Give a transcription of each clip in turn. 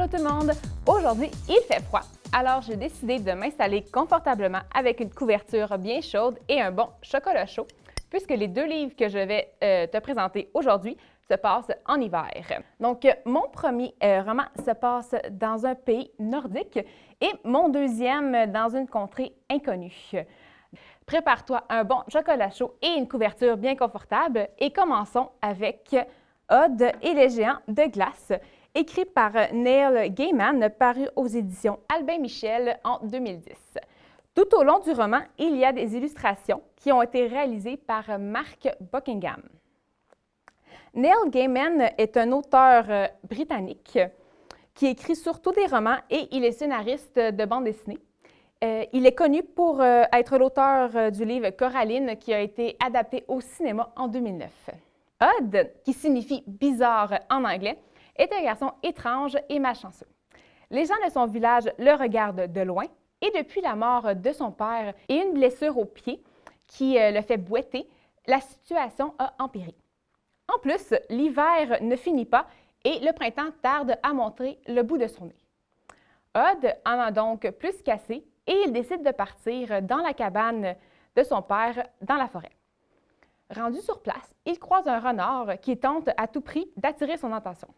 Allô tout le monde! Aujourd'hui, il fait froid, alors j'ai décidé de m'installer confortablement avec une couverture bien chaude et un bon chocolat chaud, puisque les deux livres que je vais te présenter aujourd'hui se passent en hiver. Donc, mon premier roman se passe dans un pays nordique et mon deuxième dans une contrée inconnue. Prépare-toi un bon chocolat chaud et une couverture bien confortable et commençons avec Odd et les géants de glace, écrit par Neil Gaiman, paru aux éditions Albin Michel en 2010. Tout au long du roman, il y a des illustrations qui ont été réalisées par Mark Buckingham. Neil Gaiman est un auteur britannique qui écrit surtout des romans et il est scénariste de bande dessinée. Il est connu pour être l'auteur du livre Coraline qui a été adapté au cinéma en 2009. Odd, qui signifie bizarre en anglais, est un garçon étrange et malchanceux. Les gens de son village le regardent de loin et depuis la mort de son père et une blessure au pied qui le fait boiter, la situation a empiré. En plus, l'hiver ne finit pas et le printemps tarde à montrer le bout de son nez. Odd en a donc plus qu'assez et il décide de partir dans la cabane de son père dans la forêt. Rendu sur place, il croise un renard qui tente à tout prix d'attirer son attention.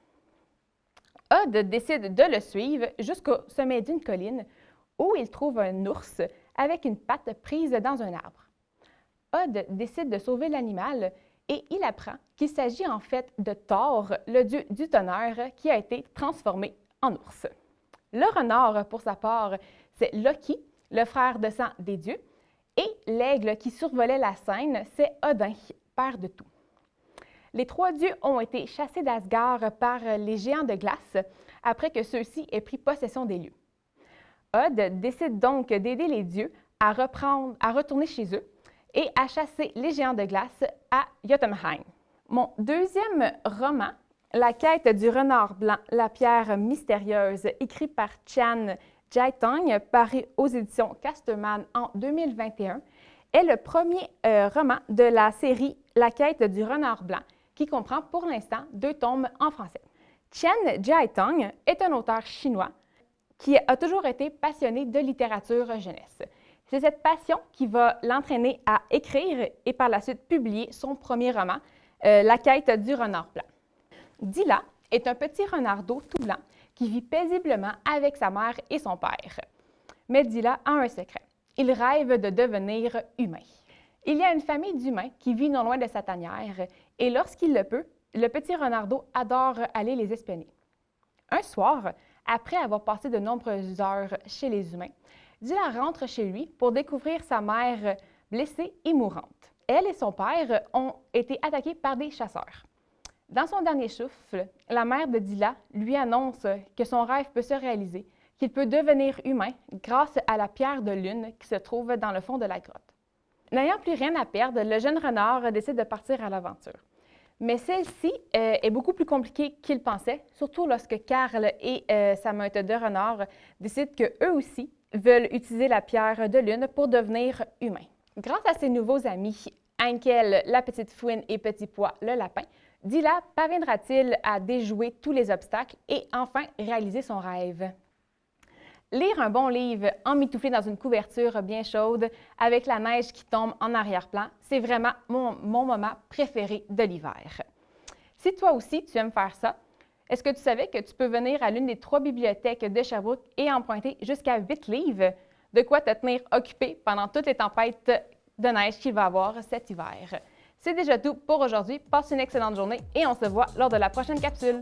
Odd décide de le suivre jusqu'au sommet d'une colline où il trouve un ours avec une patte prise dans un arbre. Odd décide de sauver l'animal et il apprend qu'il s'agit en fait de Thor, le dieu du tonnerre, qui a été transformé en ours. Le renard, pour sa part, c'est Loki, le frère de sang des dieux, et l'aigle qui survolait la scène, c'est Odin, père de tout. Les trois dieux ont été chassés d'Asgard par les géants de glace après que ceux-ci aient pris possession des lieux. Odd décide donc d'aider les dieux à retourner chez eux et à chasser les géants de glace à Jotunheim. Mon deuxième roman, La quête du renard blanc, la pierre mystérieuse, écrit par Chan Jae-tong, paru aux éditions Casterman en 2021, est le premier roman de la série La quête du renard blanc, qui comprend pour l'instant 2 tomes en français. Chan Jae-tong est un auteur chinois qui a toujours été passionné de littérature jeunesse. C'est cette passion qui va l'entraîner à écrire et par la suite publier son premier roman, La quête du renard blanc. Dila est un petit renardeau tout blanc qui vit paisiblement avec sa mère et son père. Mais Dila a un secret. Il rêve de devenir humain. Il y a une famille d'humains qui vit non loin de sa tanière et lorsqu'il le peut, le petit renardeau adore aller les espionner. Un soir, après avoir passé de nombreuses heures chez les humains, Dila rentre chez lui pour découvrir sa mère blessée et mourante. Elle et son père ont été attaqués par des chasseurs. Dans son dernier souffle, la mère de Dila lui annonce que son rêve peut se réaliser, qu'il peut devenir humain grâce à la pierre de lune qui se trouve dans le fond de la grotte. N'ayant plus rien à perdre, le jeune renard décide de partir à l'aventure. Mais celle-ci est beaucoup plus compliquée qu'il pensait, surtout lorsque Karl et sa meute de renards décident qu'eux aussi veulent utiliser la pierre de lune pour devenir humains. Grâce à ses nouveaux amis, Henkel, la petite fouine et Petit Pois, le lapin, Dila parviendra-t-il à déjouer tous les obstacles et enfin réaliser son rêve? Lire un bon livre emmitouflé dans une couverture bien chaude avec la neige qui tombe en arrière-plan, c'est vraiment mon moment préféré de l'hiver. Si toi aussi tu aimes faire ça, est-ce que tu savais que tu peux venir à l'une des 3 bibliothèques de Sherbrooke et emprunter jusqu'à 8 livres? De quoi te tenir occupé pendant toutes les tempêtes de neige qu'il va y avoir cet hiver. C'est déjà tout pour aujourd'hui. Passe une excellente journée et on se voit lors de la prochaine capsule.